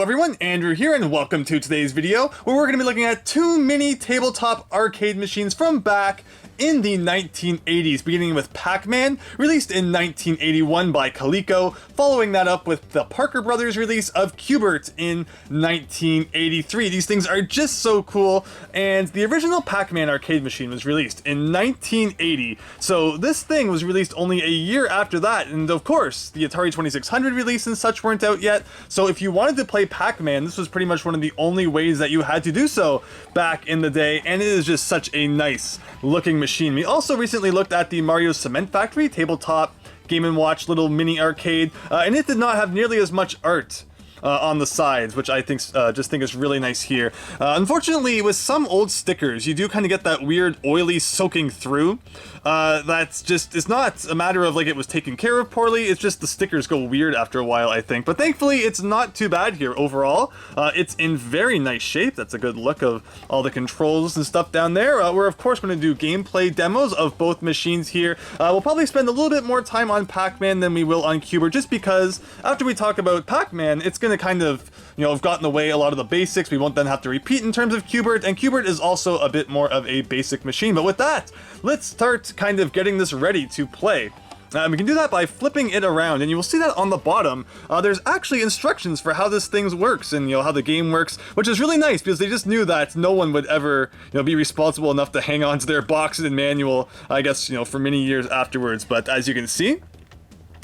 everyone, Andrew here, and welcome to today's video, where we're going to be looking at two mini tabletop arcade machines from back in the 1980s, beginning with Pac-Man, released in 1981 by Coleco, following that up with the Parker Brothers release of Q Bert in 1983. These things are just so cool, and the original Pac-Man arcade machine was released in 1980, so this thing was released only a year after that, and of course, the Atari 2600 release and such weren't out yet, so if you wanted to play Pac-Man, this was pretty much one of the only ways that you had to do so back in the day, and it is just such a nice looking machine. We also recently looked at the Mario Cement Factory tabletop Game & Watch little mini arcade, and it did not have nearly as much art on the sides, which I think is really nice here. Unfortunately, with some old stickers, you do kind of get that weird oily soaking through. That's just, it's not a matter of like it was taken care of poorly, it's just the stickers go weird after a while, I think. But thankfully, it's not too bad here overall. It's in very nice shape. That's a good look of all the controls and stuff down there. We're of course going to do gameplay demos of both machines here. We'll probably spend a little bit more time on Pac-Man than we will on Q Bert, just because after we talk about Pac-Man, it's going to kind of, you know, have gotten away a lot of the basics. We won't then have to repeat in terms of Q Bert, and Q Bert is also a bit more of a basic machine. But with that, let's start kind of getting this ready to play. We can do that by flipping it around, and you will see that on the bottom, there's actually instructions for how this thing works and, you know, how the game works, which is really nice because they just knew that no one would ever, you know, be responsible enough to hang on to their box and manual, I guess, you know, for many years afterwards. But as you can see,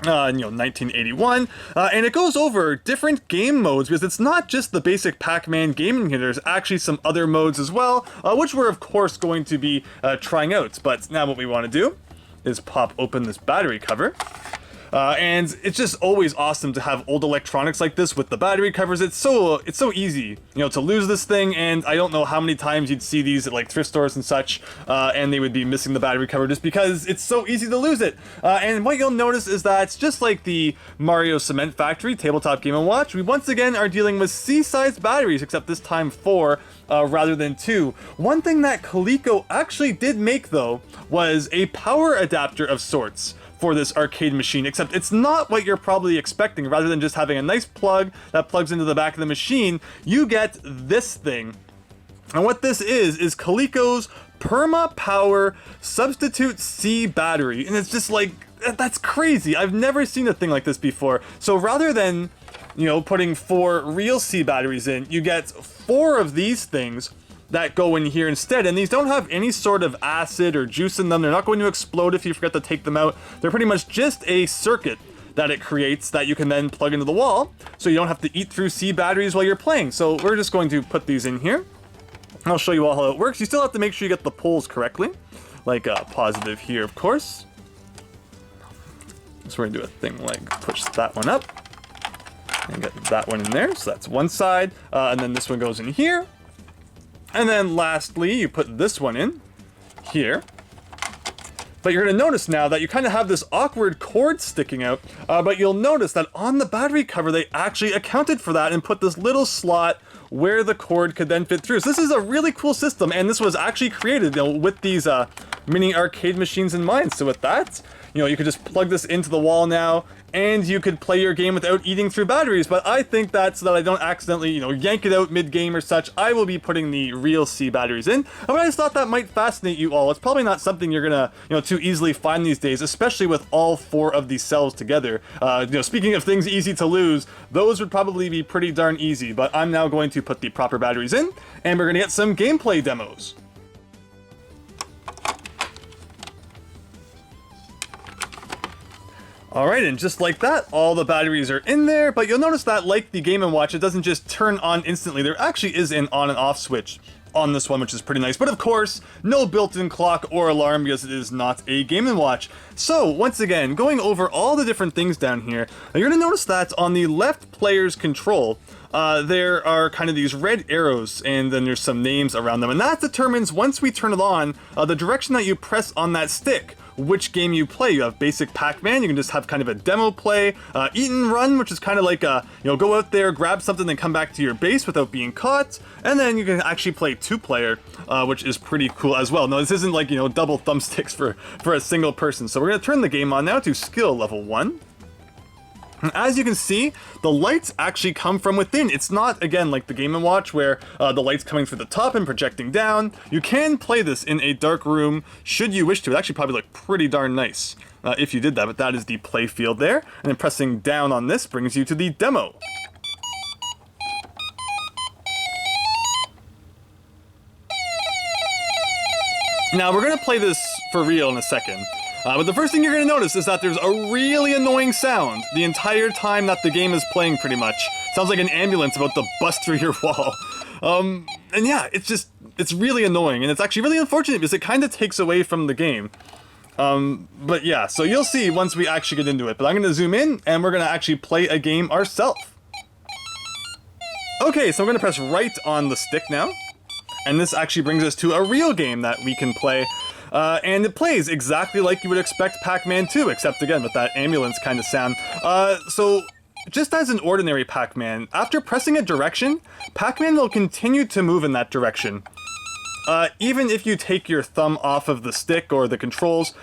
1981, and it goes over different game modes because it's not just the basic Pac-Man gaming here, there's actually some other modes as well, which we're of course going to be trying out. But now what we want to do is pop open this battery cover. And it's just always awesome to have old electronics like this with the battery covers. It's so easy, you know, to lose this thing, and I don't know how many times you'd see these at like thrift stores and such, and they would be missing the battery cover just because it's so easy to lose it. And what you'll notice is that just like the Mario Cement Factory tabletop Game & Watch, we once again are dealing with C-sized batteries, except this time 4 rather than 2. One thing that Coleco actually did make though was a power adapter of sorts for this arcade machine, except it's not what you're probably expecting. Rather than just having a nice plug that plugs into the back of the machine, you get this thing. And what this is Coleco's Perma Power Substitute C battery. And it's just like, that's crazy. I've never seen a thing like this before. So rather than, you know, putting 4 real C batteries in, you get 4 of these things that go in here instead, and these don't have any sort of acid or juice in them. They're not going to explode if you forget to take them out. They're pretty much just a circuit that it creates that you can then plug into the wall, so you don't have to eat through C batteries while you're playing. So we're just going to put these in here. I'll show you all how it works. You still have to make sure you get the poles correctly, like positive here, of course. So we're gonna do a thing like push that one up and get that one in there. So that's one side, and then this one goes in here. And then lastly, you put this one in here. But you're going to notice now that you kind of have this awkward cord sticking out, but you'll notice that on the battery cover, they actually accounted for that and put this little slot where the cord could then fit through. So this is a really cool system, and this was actually created, you know, with these mini arcade machines in mind. So with that, you know, you could just plug this into the wall now, and you could play your game without eating through batteries. But I think that so that I don't accidentally, you know, yank it out mid-game or such, I will be putting the real C batteries in. But I just thought that might fascinate you all. It's probably not something you're gonna, you know, too easily find these days, especially with all 4 of these cells together. You know, speaking of things easy to lose, those would probably be pretty darn easy. But I'm now going to put the proper batteries in, and we're gonna get some gameplay demos. Alright, and just like that, all the batteries are in there, but you'll notice that, like the Game & Watch, it doesn't just turn on instantly. There actually is an on and off switch on this one, which is pretty nice. But of course, no built-in clock or alarm because it is not a Game & Watch. So, once again, going over all the different things down here, you're going to notice that on the left player's control, there are kind of these red arrows, and then there's some names around them. And that determines, once we turn it on, the direction that you press on that stick, which game you play. You have basic Pac-Man, you can just have kind of a demo play, eat and run, which is kind of like a, you know, go out there, grab something, then come back to your base without being caught, and then you can actually play 2-player, which is pretty cool as well. Now this isn't like, you know, double thumbsticks for a single person, so we're going to turn the game on now to skill level 1. As you can see, the lights actually come from within. It's not, again, like the Game & Watch where the light's coming through the top and projecting down. You can play this in a dark room should you wish to. It actually probably look pretty darn nice if you did that, but that is the play field there. And then pressing down on this brings you to the demo. Now, we're going to play this for real in a second. But the first thing you're going to notice is that there's a really annoying sound the entire time that the game is playing, pretty much. Sounds like an ambulance about to bust through your wall. And yeah, it's really annoying, and it's actually really unfortunate because it kind of takes away from the game. But yeah, so you'll see once we actually get into it. But I'm going to zoom in, and we're going to actually play a game ourselves. Okay, so I'm going to press right on the stick now. And this actually brings us to a real game that we can play. And it plays exactly like you would expect Pac-Man 2, except again with that ambulance kind of sound. So just as an ordinary Pac-Man, after pressing a direction, Pac-Man will continue to move in that direction. Even if you take your thumb off of the stick or the controls.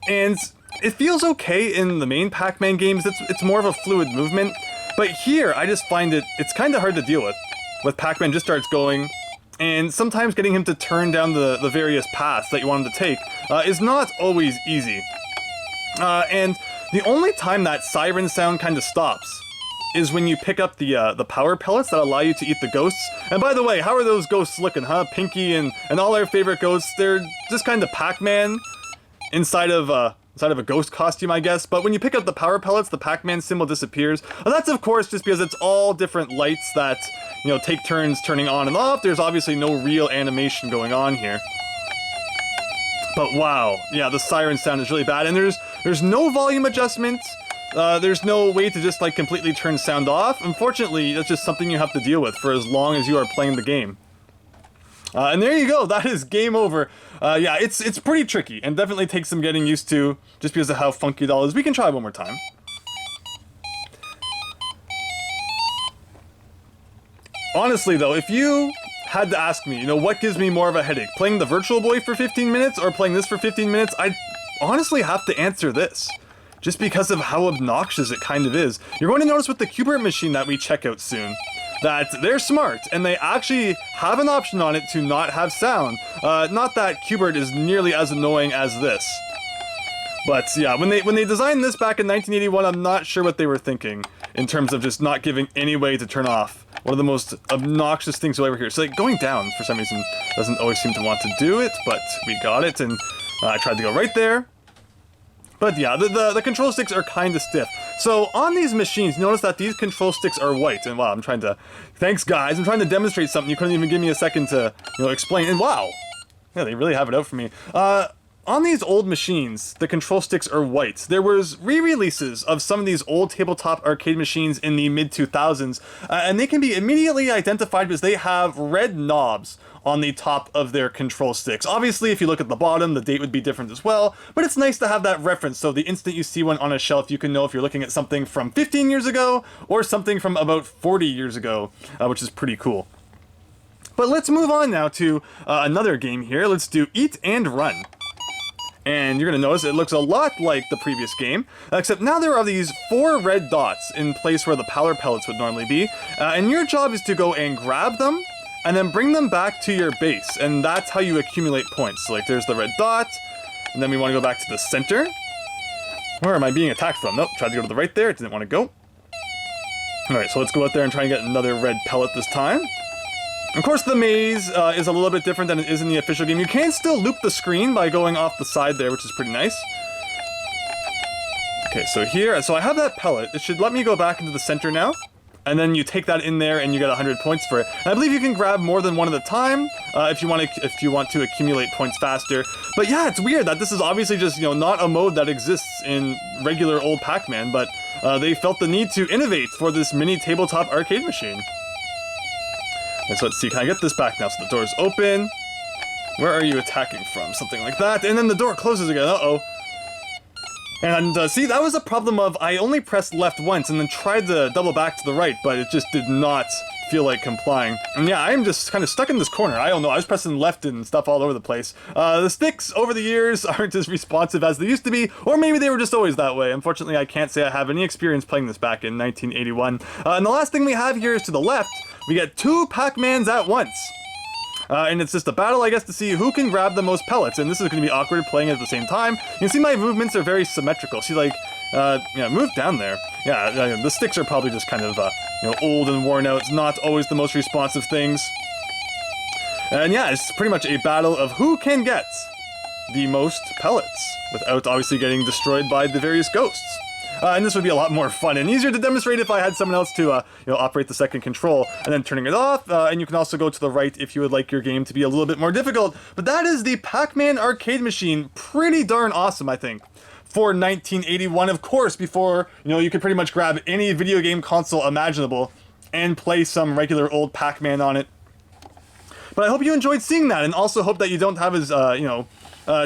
And it feels okay in the main Pac-Man games, it's more of a fluid movement. But here, I just find it's kind of hard to deal with Pac-Man just starts going. And sometimes getting him to turn down the various paths that you want him to take is not always easy. And the only time that siren sound kind of stops is when you pick up the power pellets that allow you to eat the ghosts. And by the way, how are those ghosts looking, huh? Pinky and all our favorite ghosts, they're just kind of Pac-Man inside of a ghost costume, I guess. But when you pick up the power pellets, the Pac-Man symbol disappears. And that's, of course, just because it's all different lights that, take turns turning on and off. There's obviously no real animation going on here. But wow, yeah, the siren sound is really bad. And there's no volume adjustment. There's no way to just, completely turn sound off. Unfortunately, that's just something you have to deal with for as long as you are playing the game. And there you go, that is game over. Yeah, it's pretty tricky, and definitely takes some getting used to, just because of how funky it all is. We can try one more time. Honestly, though, if you had to ask me, what gives me more of a headache? Playing the Virtual Boy for 15 minutes, or playing this for 15 minutes? I'd honestly have to answer this, just because of how obnoxious it kind of is. You're going to notice with the Q Bert machine that we check out soon, that they're smart, and they actually have an option on it to not have sound. Not that Q Bert is nearly as annoying as this. But yeah, when they designed this back in 1981, I'm not sure what they were thinking in terms of just not giving any way to turn off. One of the most obnoxious things you'll ever hear. So going down, for some reason, doesn't always seem to want to do it, but we got it, and I tried to go right there. But yeah, the control sticks are kind of stiff. So on these machines, notice that these control sticks are white. And wow, thanks guys, I'm trying to demonstrate something. You couldn't even give me a second to, explain. And wow, yeah, they really have it out for me. On these old machines, the control sticks are white. There was re-releases of some of these old tabletop arcade machines in the mid-2000s, and they can be immediately identified because they have red knobs on the top of their control sticks. Obviously, if you look at the bottom, the date would be different as well, but it's nice to have that reference, so the instant you see one on a shelf, you can know if you're looking at something from 15 years ago or something from about 40 years ago, which is pretty cool. But let's move on now to another game here. Let's do Eat and Run. And you're going to notice it looks a lot like the previous game, except now there are these 4 red dots in place where the power pellets would normally be, and your job is to go and grab them, and then bring them back to your base, and that's how you accumulate points. So, there's the red dot, and then we want to go back to the center. Where am I being attacked from? Nope, tried to go to the right there, it didn't want to go. Alright, so let's go out there and try and get another red pellet this time. Of course, the maze is a little bit different than it is in the official game. You can still loop the screen by going off the side there, which is pretty nice. Okay, so I have that pellet. It should let me go back into the center now. And then you take that in there and you get 100 points for it. And I believe you can grab more than one at a time if you want to accumulate points faster. But yeah, it's weird that this is obviously just, not a mode that exists in regular old Pac-Man, but they felt the need to innovate for this mini tabletop arcade machine. And so let's see, can I get this back now? So the door's open. Where are you attacking from? Something like that. And then the door closes again. Uh-oh. And see, that was a problem of I only pressed left once and then tried to double back to the right, but it just did not feel like complying. And yeah, I'm just kind of stuck in this corner. I don't know, I was pressing left and stuff all over the place. The sticks over the years aren't as responsive as they used to be, or maybe they were just always that way. Unfortunately, I can't say I have any experience playing this back in 1981. And the last thing we have here is to the left, we get two Pac-Mans at once. And it's just a battle, I guess, to see who can grab the most pellets, and this is going to be awkward playing at the same time. You can see my movements are very symmetrical. See, like, yeah, move down there. Yeah, the sticks are probably just kind of, you know, old and worn out. It's not always the most responsive things. And yeah, it's pretty much a battle of who can get the most pellets without obviously getting destroyed by the various ghosts. And this would be a lot more fun and easier to demonstrate if I had someone else to, you know, operate the second control and then turning it off. And you can also go to the right if you would like your game to be a little bit more difficult. But that is the Pac-Man arcade machine. Pretty darn awesome, I think, for 1981. Of course, before, you know, you could pretty much grab any video game console imaginable and play some regular old Pac-Man on it. But I hope you enjoyed seeing that, and also hope that you don't have as, you know,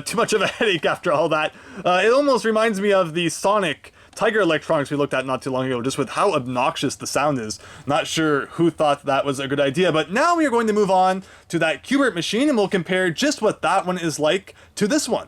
too much of a headache after all that. It almost reminds me of the Sonic Tiger Electronics we looked at not too long ago, just with how obnoxious the sound is. Not sure who thought that was a good idea, but now we are going to move on to that Q Bert machine, and we'll compare just what that one is like to this one.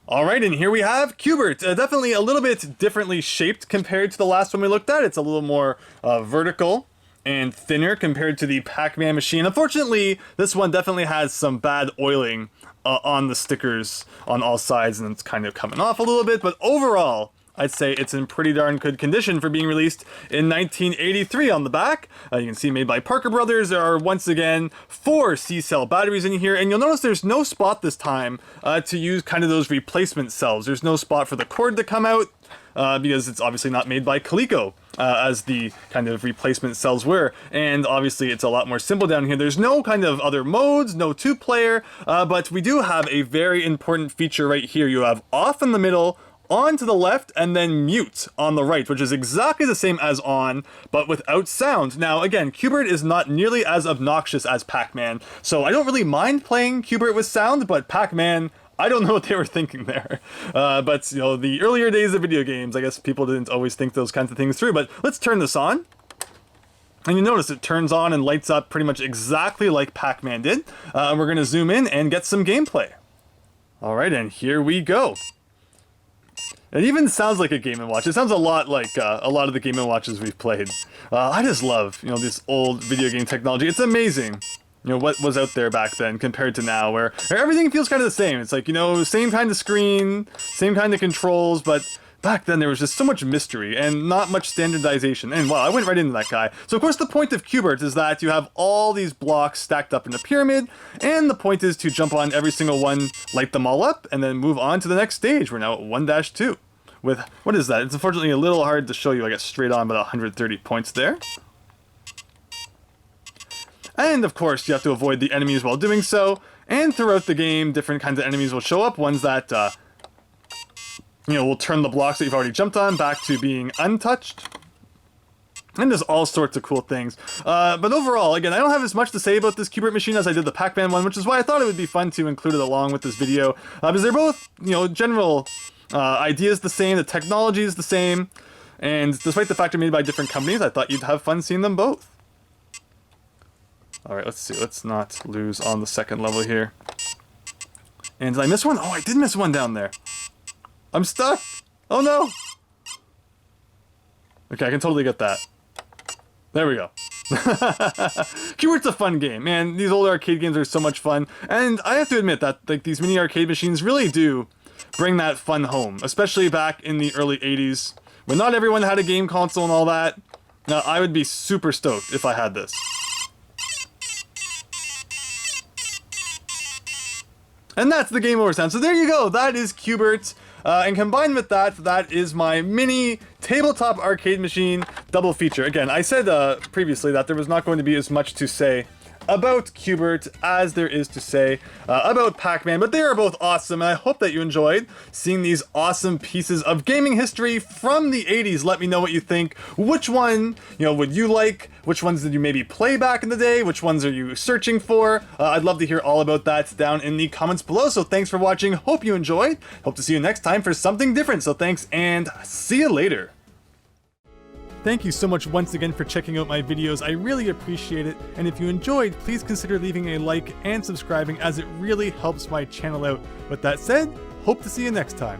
Alright, and here we have Q Bert. Definitely a little bit differently shaped compared to the last one we looked at. It's a little more vertical and thinner compared to the Pac-Man machine. Unfortunately, this one definitely has some bad oiling on the stickers on all sides, and it's kind of coming off a little bit, but overall, I'd say it's in pretty darn good condition for being released in 1983 on the back. You can see made by Parker Brothers. There are, once again, 4 C-cell batteries in here, and you'll notice there's no spot this time to use kind of those replacement cells. There's no spot for the cord to come out, because it's obviously not made by Coleco, as the kind of replacement cells were, and obviously it's a lot more simple down here. There's no kind of other modes, no 2-player, but we do have a very important feature right here. You have off in the middle, on to the left, and then mute on the right, which is exactly the same as on, but without sound. Now, again, Q Bert is not nearly as obnoxious as Pac-Man, so I don't really mind playing Q Bert with sound, but Pac-Man, I don't know what they were thinking there. But, you know, the earlier days of video games, I guess people didn't always think those kinds of things through. But let's turn this on. And you notice it turns on and lights up pretty much exactly like Pac-Man did. We're going to zoom in and get some gameplay. Alright, and here we go. It even sounds like a Game & Watch. It sounds a lot like a lot of the Game & Watches we've played. I just love, you know, this old video game technology. It's amazing, you know, what was out there back then compared to now, where everything feels kind of the same. It's like, you know, same kind of screen, same kind of controls, but back then there was just so much mystery and not much standardization. And wow, I went right into that guy. So of course the point of Q Bert is that you have all these blocks stacked up in a pyramid, and the point is to jump on every single one, light them all up, and then move on to the next stage. We're now at 1-2. With, what is that? It's unfortunately a little hard to show you. I got straight on about 130 points there. And of course, you have to avoid the enemies while doing so. And throughout the game, different kinds of enemies will show up. Ones that, you know, will turn the blocks that you've already jumped on back to being untouched. And there's all sorts of cool things. But overall, again, I don't have as much to say about this Q Bert machine as I did the Pac-Man one, which is why I thought it would be fun to include it along with this video. Because they're both, you know, general ideas the same, the technology is the same, and despite the fact they're made by different companies, I thought you'd have fun seeing them both. Alright, let's see, let's not lose on the second level here. And did I miss one? Oh, I did miss one down there. I'm stuck! Oh no! Okay, I can totally get that. There we go. Q Bert's a fun game, man. These old arcade games are so much fun, and I have to admit that, like, these mini arcade machines really do bring that fun home, especially back in the early 80s, when not everyone had a game console and all that. Now, I would be super stoked if I had this. And that's the game over sound. So there you go, that is Q Bert. And combined with that, that is my mini tabletop arcade machine double feature. Again, I said previously that there was not going to be as much to say about Q Bert as there is to say about Pac-Man, but they are both awesome, and I hope that you enjoyed seeing these awesome pieces of gaming history from the 80s. Let me know what you think. Which one, you know, would you like? Which ones did you maybe play back in the day? Which ones are you searching for? I'd love to hear all about that down in the comments below, so thanks for watching. Hope you enjoyed. Hope to see you next time for something different, so thanks, and see you later. Thank you so much once again for checking out my videos, I really appreciate it, and if you enjoyed, please consider leaving a like and subscribing as it really helps my channel out. With that said, hope to see you next time.